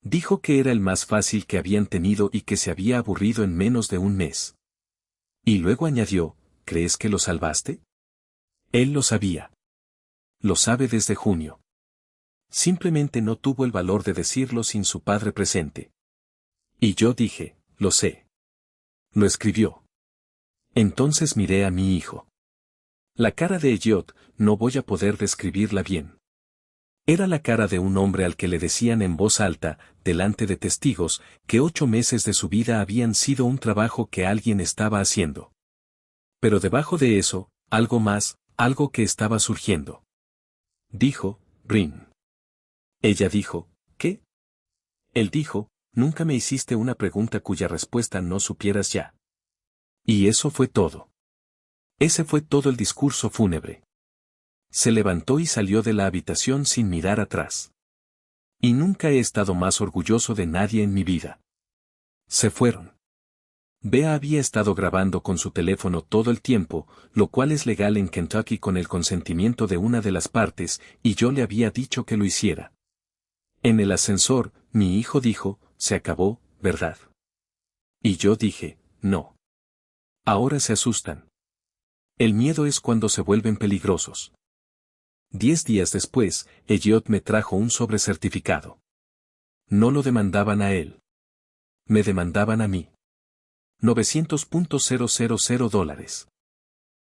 S1: Dijo que era el más fácil que habían tenido y que se había aburrido en menos de un mes. Y luego añadió, ¿crees que lo salvaste? Él lo sabía. Lo sabe desde junio. Simplemente no tuvo el valor de decirlo sin su padre presente. Y yo dije, lo sé. Lo escribió. Entonces miré a mi hijo. La cara de Elliot, no voy a poder describirla bien. Era la cara de un hombre al que le decían en voz alta, delante de testigos, que 8 meses de su vida habían sido un trabajo que alguien estaba haciendo. Pero debajo de eso, algo más, algo que estaba surgiendo. Dijo, Brin. Ella dijo, ¿qué? Él dijo, nunca me hiciste una pregunta cuya respuesta no supieras ya. Y eso fue todo. Ese fue todo el discurso fúnebre. Se levantó y salió de la habitación sin mirar atrás. Y nunca he estado más orgulloso de nadie en mi vida. Se fueron. Bea había estado grabando con su teléfono todo el tiempo, lo cual es legal en Kentucky con el consentimiento de una de las partes, y yo le había dicho que lo hiciera. En el ascensor, mi hijo dijo, se acabó, ¿verdad? Y yo dije, no. Ahora se asustan. El miedo es cuando se vuelven peligrosos. 10 días después, Elliot me trajo un sobrecertificado. No lo demandaban a él. Me demandaban a mí. $900,000.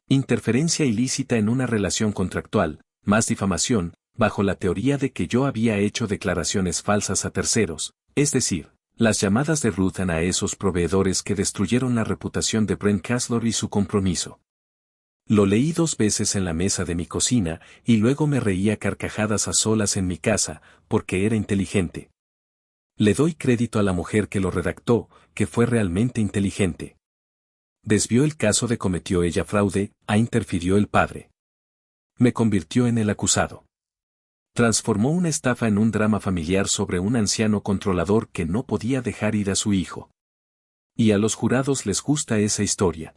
S1: Interferencia ilícita en una relación contractual, más difamación, bajo la teoría de que yo había hecho declaraciones falsas a terceros, es decir, las llamadas de Ruth Ann a esos proveedores que destruyeron la reputación de Brent Casler y su compromiso. Lo leí 2 veces en la mesa de mi cocina, y luego me reía carcajadas a solas en mi casa, porque era inteligente. Le doy crédito a la mujer que lo redactó, que fue realmente inteligente. Desvió el caso de cometió ella fraude, interfirió el padre. Me convirtió en el acusado. Transformó una estafa en un drama familiar sobre un anciano controlador que no podía dejar ir a su hijo. Y a los jurados les gusta esa historia.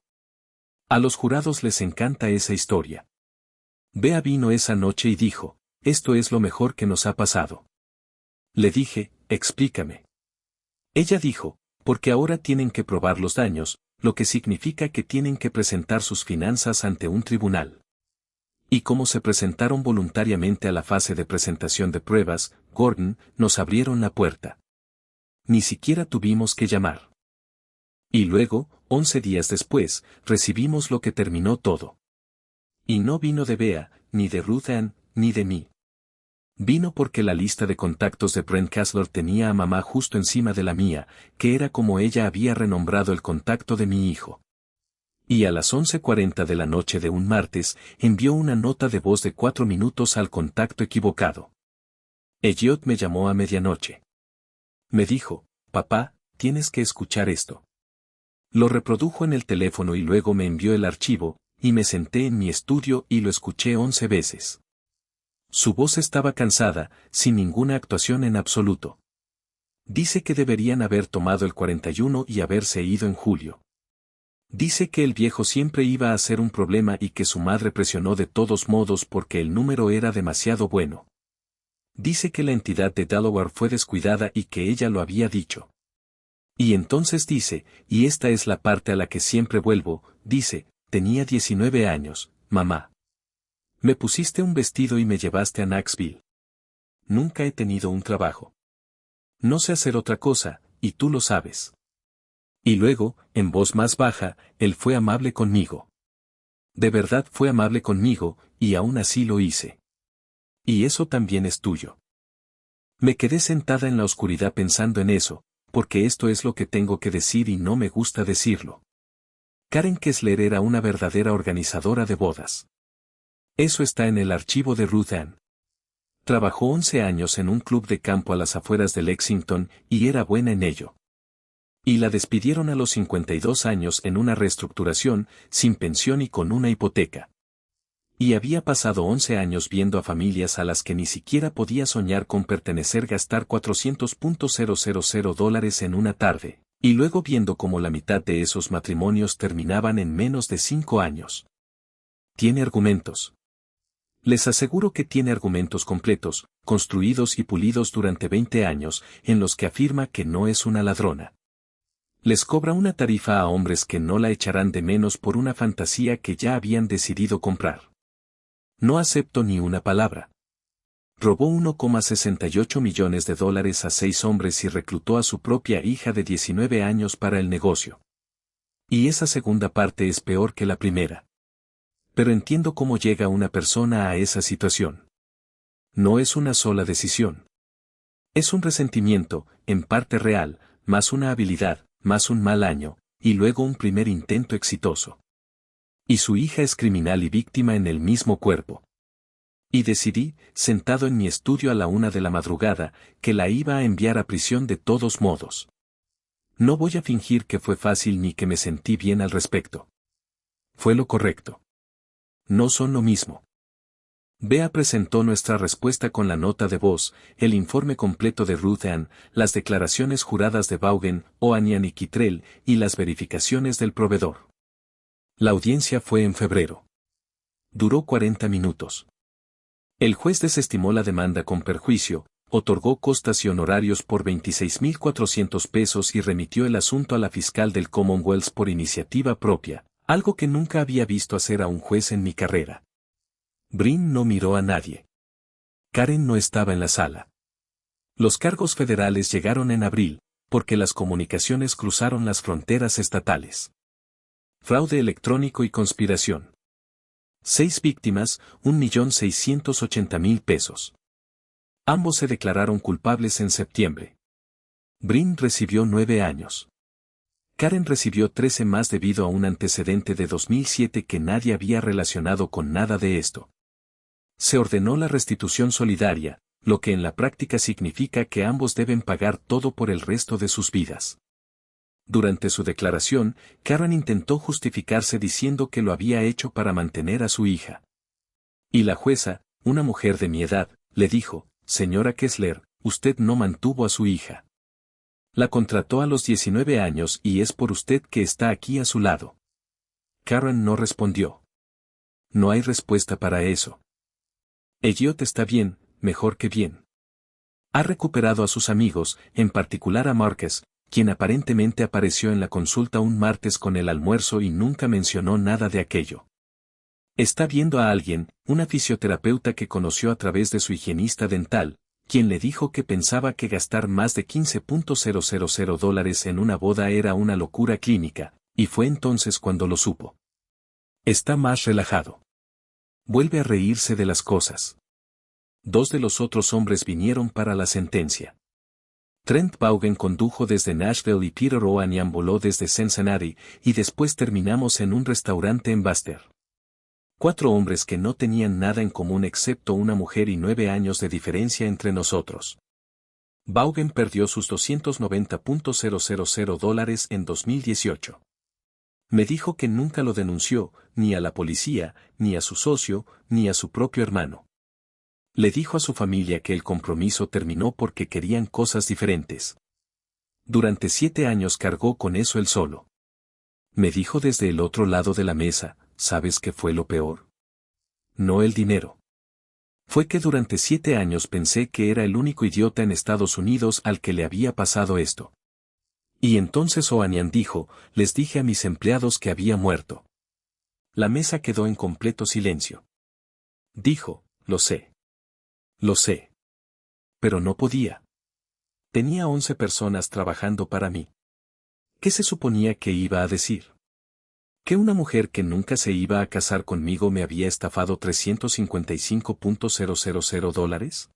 S1: A los jurados les encanta esa historia. Bea vino esa noche y dijo, esto es lo mejor que nos ha pasado. Le dije, explícame. Ella dijo, porque ahora tienen que probar los daños, lo que significa que tienen que presentar sus finanzas ante un tribunal. Y como se presentaron voluntariamente a la fase de presentación de pruebas, Gordon, nos abrieron la puerta. Ni siquiera tuvimos que llamar. Y luego, 11 días después, recibimos lo que terminó todo. Y no vino de Bea, ni de Ruth Ann, ni de mí. Vino porque la lista de contactos de Brent Casler tenía a mamá justo encima de la mía, que era como ella había renombrado el contacto de mi hijo. Y a las 11:40 de la noche de un martes, envió una nota de voz de 4 minutos al contacto equivocado. Elliot me llamó a medianoche. Me dijo, papá, tienes que escuchar esto. Lo reprodujo en el teléfono y luego me envió el archivo, y me senté en mi estudio y lo escuché 11 veces. Su voz estaba cansada, sin ninguna actuación en absoluto. Dice que deberían haber tomado el 41 y haberse ido en julio. Dice que el viejo siempre iba a ser un problema y que su madre presionó de todos modos porque el número era demasiado bueno. Dice que la entidad de Delaware fue descuidada y que ella lo había dicho. Y entonces dice, y esta es la parte a la que siempre vuelvo, dice, tenía 19 años, mamá. Me pusiste un vestido y me llevaste a Knoxville. Nunca he tenido un trabajo. No sé hacer otra cosa, y tú lo sabes. Y luego, en voz más baja, él fue amable conmigo. De verdad fue amable conmigo, y aún así lo hice. Y eso también es tuyo. Me quedé sentada en la oscuridad pensando en eso, porque esto es lo que tengo que decir y no me gusta decirlo. Karen Kessler era una verdadera organizadora de bodas. Eso está en el archivo de Ruth Ann. Trabajó 11 años en un club de campo a las afueras de Lexington, y era buena en ello. Y la despidieron a los 52 años en una reestructuración, sin pensión y con una hipoteca. Y había pasado 11 años viendo a familias a las que ni siquiera podía soñar con pertenecer gastar $400,000 en una tarde, y luego viendo cómo la mitad de esos matrimonios terminaban en menos de 5 años. Tiene argumentos. Les aseguro que tiene argumentos completos, construidos y pulidos durante 20 años, en los que afirma que no es una ladrona. Les cobra una tarifa a hombres que no la echarán de menos por una fantasía que ya habían decidido comprar. No acepto ni una palabra. Robó $1,68 millones a 6 hombres y reclutó a su propia hija de 19 años para el negocio. Y esa segunda parte es peor que la primera. Pero entiendo cómo llega una persona a esa situación. No es una sola decisión. Es un resentimiento, en parte real, más una habilidad, más un mal año, y luego un primer intento exitoso. Y su hija es criminal y víctima en el mismo cuerpo. Y decidí, sentado en mi estudio a la 1 de la madrugada, que la iba a enviar a prisión de todos modos. No voy a fingir que fue fácil ni que me sentí bien al respecto. Fue lo correcto. No son lo mismo. Bea presentó nuestra respuesta con la nota de voz, el informe completo de Ruth Ann, las declaraciones juradas de Vaughan, Ohanian y Kittrell, y las verificaciones del proveedor. La audiencia fue en febrero. Duró 40 minutos. El juez desestimó la demanda con perjuicio, otorgó costas y honorarios por 26.400 pesos y remitió el asunto a la fiscal del Commonwealth por iniciativa propia, algo que nunca había visto hacer a un juez en mi carrera. Brin no miró a nadie. Karen no estaba en la sala. Los cargos federales llegaron en abril, porque las comunicaciones cruzaron las fronteras estatales. Fraude electrónico y conspiración. 6 víctimas, 1.680.000 pesos. Ambos se declararon culpables en septiembre. Brin recibió 9 años. Karen recibió 13 más debido a un antecedente de 2007 que nadie había relacionado con nada de esto. Se ordenó la restitución solidaria, lo que en la práctica significa que ambos deben pagar todo por el resto de sus vidas. Durante su declaración, Karen intentó justificarse diciendo que lo había hecho para mantener a su hija. Y la jueza, una mujer de mi edad, le dijo: «Señora Kessler, usted no mantuvo a su hija. La contrató a los 19 años y es por usted que está aquí a su lado». Karen no respondió. No hay respuesta para eso. Elliot está bien, mejor que bien. Ha recuperado a sus amigos, en particular a Marcus, quien aparentemente apareció en la consulta un martes con el almuerzo y nunca mencionó nada de aquello. Está viendo a alguien, una fisioterapeuta que conoció a través de su higienista dental, quien le dijo que pensaba que gastar más de $15,000 en una boda era una locura clínica, y fue entonces cuando lo supo. Está más relajado. Vuelve a reírse de las cosas. 2 de los otros hombres vinieron para la sentencia. Trent Vaughan condujo desde Nashville y Peter Oanian voló desde Cincinnati, y después terminamos en un restaurante en Buster. 4 hombres que no tenían nada en común excepto una mujer y 9 años de diferencia entre nosotros. Vaughan perdió sus $290,000 en 2018. Me dijo que nunca lo denunció, ni a la policía, ni a su socio, ni a su propio hermano. Le dijo a su familia que el compromiso terminó porque querían cosas diferentes. Durante 7 años cargó con eso él solo. Me dijo desde el otro lado de la mesa: ¿sabes qué fue lo peor? No el dinero. Fue que durante 7 años pensé que era el único idiota en Estados Unidos al que le había pasado esto. Y entonces Oanian dijo: les dije a mis empleados que había muerto. La mesa quedó en completo silencio. Dijo: lo sé. Lo sé. Pero no podía. Tenía 11 personas trabajando para mí. ¿Qué se suponía que iba a decir? ¿Que una mujer que nunca se iba a casar conmigo me había estafado $355,000?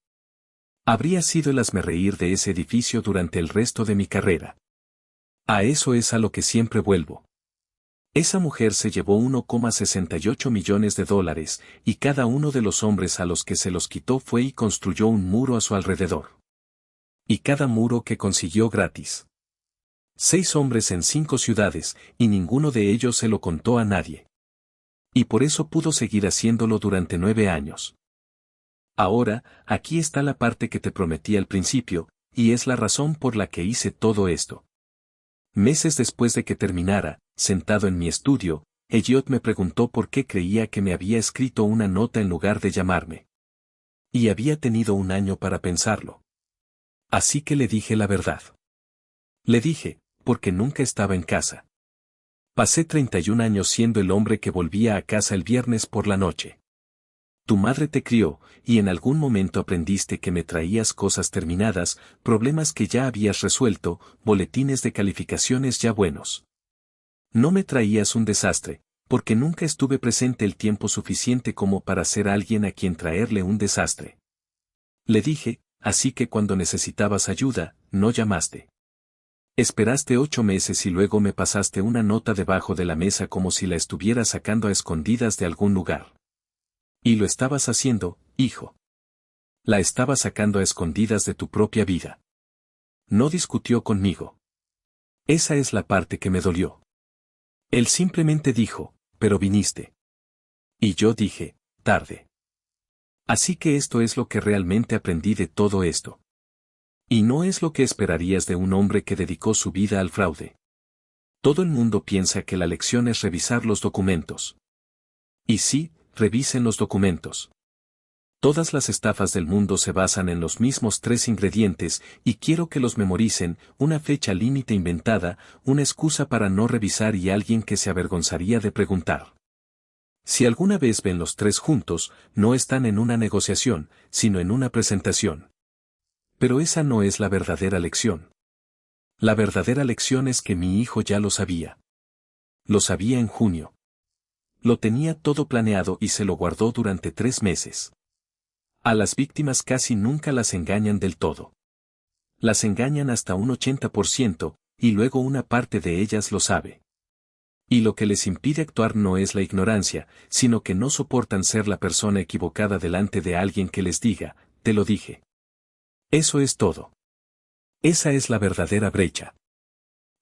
S1: Habría sido el hazmerreír de ese edificio durante el resto de mi carrera. A eso es a lo que siempre vuelvo. Esa mujer se llevó $1,68 millones, y cada uno de los hombres a los que se los quitó fue y construyó un muro a su alrededor. Y cada muro que consiguió gratis. 6 hombres en 5 ciudades, y ninguno de ellos se lo contó a nadie. Y por eso pudo seguir haciéndolo durante 9 años. Ahora, aquí está la parte que te prometí al principio, y es la razón por la que hice todo esto. Meses después de que terminara, sentado en mi estudio, Elliot me preguntó por qué creía que me había escrito una nota en lugar de llamarme. Y había tenido un año para pensarlo. Así que le dije la verdad. Le dije: porque nunca estaba en casa. Pasé 31 años siendo el hombre que volvía a casa el viernes por la noche. Tu madre te crió, y en algún momento aprendiste que me traías cosas terminadas, problemas que ya habías resuelto, boletines de calificaciones ya buenos. No me traías un desastre, porque nunca estuve presente el tiempo suficiente como para ser alguien a quien traerle un desastre. Le dije: así que cuando necesitabas ayuda, no llamaste. Esperaste 8 meses y luego me pasaste una nota debajo de la mesa como si la estuviera sacando a escondidas de algún lugar. Y lo estabas haciendo, hijo. La estabas sacando a escondidas de tu propia vida. No discutió conmigo. Esa es la parte que me dolió. Él simplemente dijo: pero viniste. Y yo dije: tarde. Así que esto es lo que realmente aprendí de todo esto. Y no es lo que esperarías de un hombre que dedicó su vida al fraude. Todo el mundo piensa que la lección es revisar los documentos. Y sí, revisen los documentos. Todas las estafas del mundo se basan en los mismos 3 ingredientes, y quiero que los memoricen: una fecha límite inventada, una excusa para no revisar y alguien que se avergonzaría de preguntar. Si alguna vez ven los 3 juntos, no están en una negociación, sino en una presentación. Pero esa no es la verdadera lección. La verdadera lección es que mi hijo ya lo sabía. Lo sabía en junio. Lo tenía todo planeado y se lo guardó durante 3 meses. A las víctimas casi nunca las engañan del todo. Las engañan hasta un 80%, y luego una parte de ellas lo sabe. Y lo que les impide actuar no es la ignorancia, sino que no soportan ser la persona equivocada delante de alguien que les diga: te lo dije. Eso es todo. Esa es la verdadera brecha.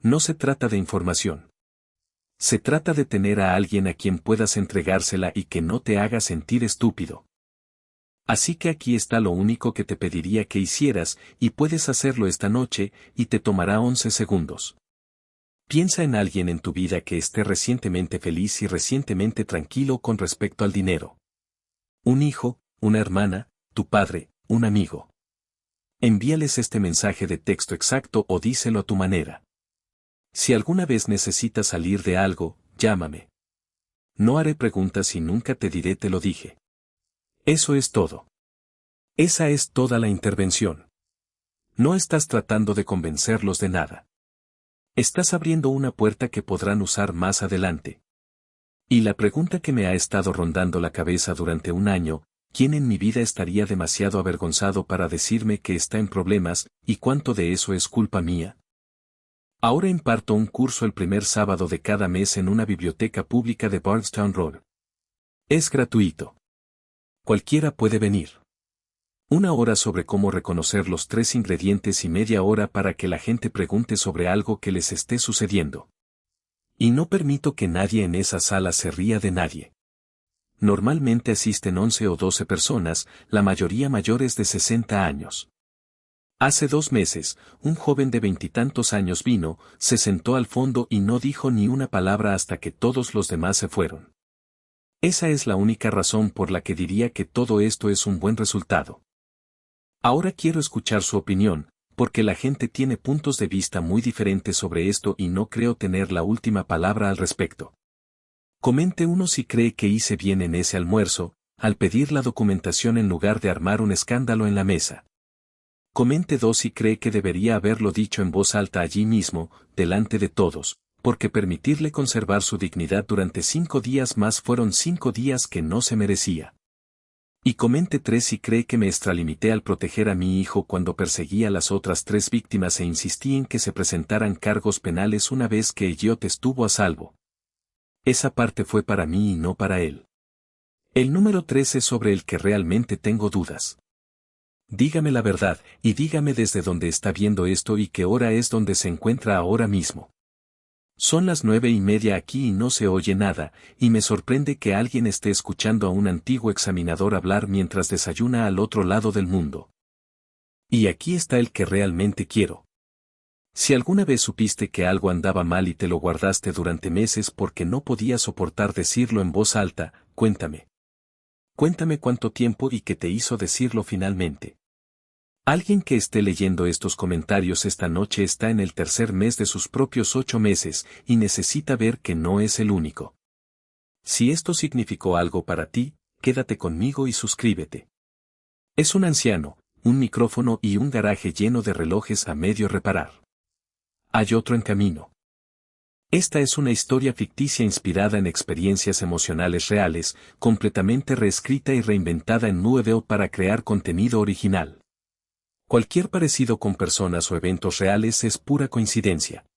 S1: No se trata de información. Se trata de tener a alguien a quien puedas entregársela y que no te haga sentir estúpido. Así que aquí está lo único que te pediría que hicieras, y puedes hacerlo esta noche, y te tomará 11 segundos. Piensa en alguien en tu vida que esté recientemente feliz y recientemente tranquilo con respecto al dinero. Un hijo, una hermana, tu padre, un amigo. Envíales este mensaje de texto exacto o díselo a tu manera. Si alguna vez necesitas salir de algo, llámame. No haré preguntas y nunca te diré te lo dije. Eso es todo. Esa es toda la intervención. No estás tratando de convencerlos de nada. Estás abriendo una puerta que podrán usar más adelante. Y la pregunta que me ha estado rondando la cabeza durante un año: ¿quién en mi vida estaría demasiado avergonzado para decirme que está en problemas, y cuánto de eso es culpa mía? Ahora imparto un curso el primer sábado de cada mes en una biblioteca pública de Bardstown Road. Es gratuito. Cualquiera puede venir. 1 hora sobre cómo reconocer los 3 ingredientes y media hora para que la gente pregunte sobre algo que les esté sucediendo. Y no permito que nadie en esa sala se ría de nadie. Normalmente asisten 11 o 12 personas, la mayoría mayores de 60 años. Hace 2 meses, un joven de 20 y tantos años vino, se sentó al fondo y no dijo ni una palabra hasta que todos los demás se fueron. Esa es la única razón por la que diría que todo esto es un buen resultado. Ahora quiero escuchar su opinión, porque la gente tiene puntos de vista muy diferentes sobre esto y no creo tener la última palabra al respecto. Comente uno si cree que hice bien en ese almuerzo, al pedir la documentación en lugar de armar un escándalo en la mesa. Comente 2 si cree que debería haberlo dicho en voz alta allí mismo, delante de todos, porque permitirle conservar su dignidad durante 5 días más fueron 5 días que no se merecía. Y comente 3 si cree que me extralimité al proteger a mi hijo cuando perseguí a las otras 3 víctimas e insistí en que se presentaran cargos penales una vez que Elliot estuvo a salvo. Esa parte fue para mí y no para él. El número 3 es sobre el que realmente tengo dudas. Dígame la verdad, y dígame desde dónde está viendo esto y qué hora es donde se encuentra ahora mismo. Son las 9:30 aquí y no se oye nada, y me sorprende que alguien esté escuchando a un antiguo examinador hablar mientras desayuna al otro lado del mundo. Y aquí está el que realmente quiero. Si alguna vez supiste que algo andaba mal y te lo guardaste durante meses porque no podías soportar decirlo en voz alta, cuéntame. Cuéntame cuánto tiempo y qué te hizo decirlo finalmente. Alguien que esté leyendo estos comentarios esta noche está en el tercer mes de sus propios 8 meses, y necesita ver que no es el único. Si esto significó algo para ti, quédate conmigo y suscríbete. Es un anciano, un micrófono y un garaje lleno de relojes a medio reparar. Hay otro en camino. Esta es una historia ficticia inspirada en experiencias emocionales reales, completamente reescrita y reinventada en Nueveo para crear contenido original. Cualquier parecido con personas o eventos reales es pura coincidencia.